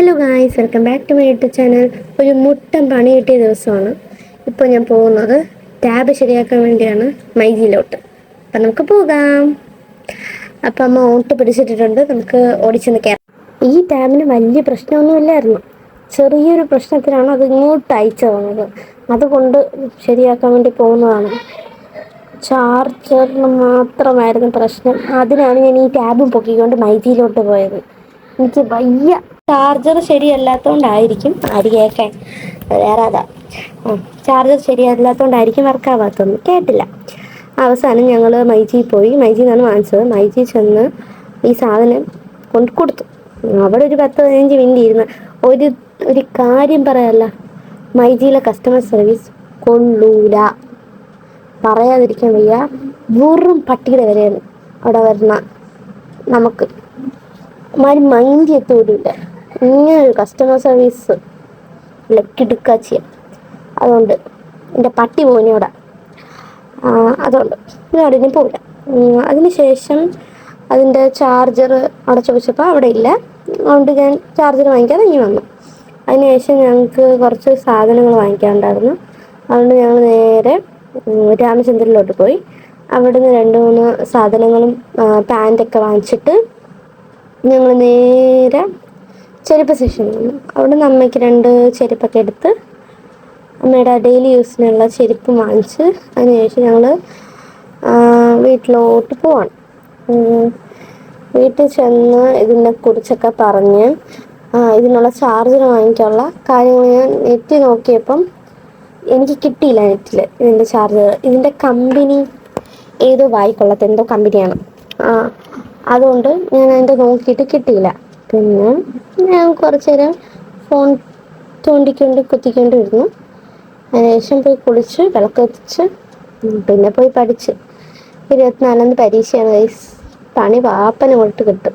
Hello guys, welcome back to my YouTube channel. ഒരു മുട്ടൻ പണി കിട്ടിയ ദിവസമാണ്. ഇപ്പോൾ ഞാൻ പോകുന്നത് ടാബ് ശരിയാക്കാൻ വേണ്ടിയാണ് മൈജിയിലോട്ട്. അപ്പം നമുക്ക് പോകാം. അപ്പം അമ്മ ഓട്ട് പിടിച്ചിട്ടിട്ടുണ്ട്, നമുക്ക് ഓടിച്ചെന്ന് കയറാം. ഈ ടാബിന് വലിയ പ്രശ്നമൊന്നുമില്ലായിരുന്നു, ചെറിയൊരു പ്രശ്നത്തിലാണ് അത് ഇങ്ങോട്ട് അയച്ചു തന്നത്. അതുകൊണ്ട് ശരിയാക്കാൻ വേണ്ടി പോകുന്നതാണ്. ചാർജറിന് മാത്രമായിരുന്നു പ്രശ്നം. അതിനാണ് ഞാൻ ഈ ടാബും പൊക്കിക്കൊണ്ട് മൈജിയിലോട്ട് പോയത്. എനിക്ക് വയ്യ. ചാർജർ ശരിയല്ലാത്തതുകൊണ്ടായിരിക്കും, ആര് കേൾക്കാൻ, വേറെ അതാ. ചാർജർ ശരിയല്ലാത്തതുകൊണ്ടായിരിക്കും വർക്കാവാത്തൊന്നും കേട്ടില്ല. അവസാനം ഞങ്ങൾ മൈജിയിൽ പോയി. മൈജിയിൽ നിന്നാണ് വാങ്ങിച്ചത്. മൈജി ചെന്ന് ഈ സാധനം കൊണ്ട് കൊടുത്തു. അവിടെ ഒരു 10-15 മിനിറ്റ് ഇരുന്ന് ഒരു കാര്യം പറയാല്ല, മൈജിയിലെ കസ്റ്റമർ സർവീസ് കൊള്ളൂല, പറയാതിരിക്കാൻ വയ്യ. വെറും പട്ടിയുടെ വരെയാണ് അവിടെ വരുന്ന നമുക്ക്. മൈൻഡ് എത്തൂരില്ല. ഇങ്ങനൊരു കസ്റ്റമർ സർവീസ് ലക്കിടുക്കാച്ചിയ. അതുകൊണ്ട് എൻ്റെ പട്ടി പോയിന് അവിടെ. അതുകൊണ്ട് അവിടെ പോയില്ല. അതിനുശേഷം അതിൻ്റെ ചാർജർ അവിടെ ചോദിച്ചപ്പോൾ അവിടെ ഇല്ല. അതുകൊണ്ട് ഞാൻ ചാർജർ വാങ്ങിക്കാതെ ഇങ്ങനെ വന്നു. അതിനുശേഷം ഞങ്ങൾക്ക് കുറച്ച് സാധനങ്ങൾ വാങ്ങിക്കാനുണ്ടായിരുന്നു. അതുകൊണ്ട് ഞങ്ങൾ നേരെ രാമചന്ദ്രനിലോട്ട് പോയി. അവിടുന്ന് 2-3 സാധനങ്ങളും പാൻറ്റൊക്കെ വാങ്ങിച്ചിട്ട് ഞങ്ങൾ നേരെ ചെരുപ്പ് സെക്ഷനിൽ വന്നു. അവിടെ നിന്ന് അമ്മയ്ക്ക് 2 ചെരുപ്പൊക്കെ എടുത്ത് അമ്മയുടെ ഡെയിലി യൂസിനുള്ള ചെരുപ്പ് വാങ്ങിച്ച് അതിനുശേഷം ഞങ്ങൾ വീട്ടിലോട്ട് പോവാണ്. വീട്ടിൽ ചെന്ന് ഇതിനെക്കുറിച്ചൊക്കെ പറഞ്ഞ് ഇതിനുള്ള ചാർജർ വാങ്ങിക്കാനുള്ള കാര്യങ്ങൾ ഞാൻ നെറ്റിൽ നോക്കിയപ്പം എനിക്ക് കിട്ടിയില്ല. നെറ്റിൽ ഇതിൻ്റെ ചാർജർ, ഇതിൻ്റെ കമ്പനി ഏതോ വായിക്കൊള്ളാത്ത എന്തോ കമ്പനിയാണ്. അതുകൊണ്ട് ഞാൻ അതിൻ്റെ നോക്കിയിട്ട് കിട്ടിയില്ല. പിന്നെ ഞാൻ കുറച്ച് നേരം ഫോൺ കുത്തിക്കൊണ്ടിരുന്നു. അതിനുശേഷം പോയി കുളിച്ച് വിളക്ക് കത്തിച്ച് പിന്നെ പോയി പഠിച്ച്. 24 പരീക്ഷയാണ് ഗൈസ്. പണി പാപ്പനെ കൊണ്ട് കിട്ടും.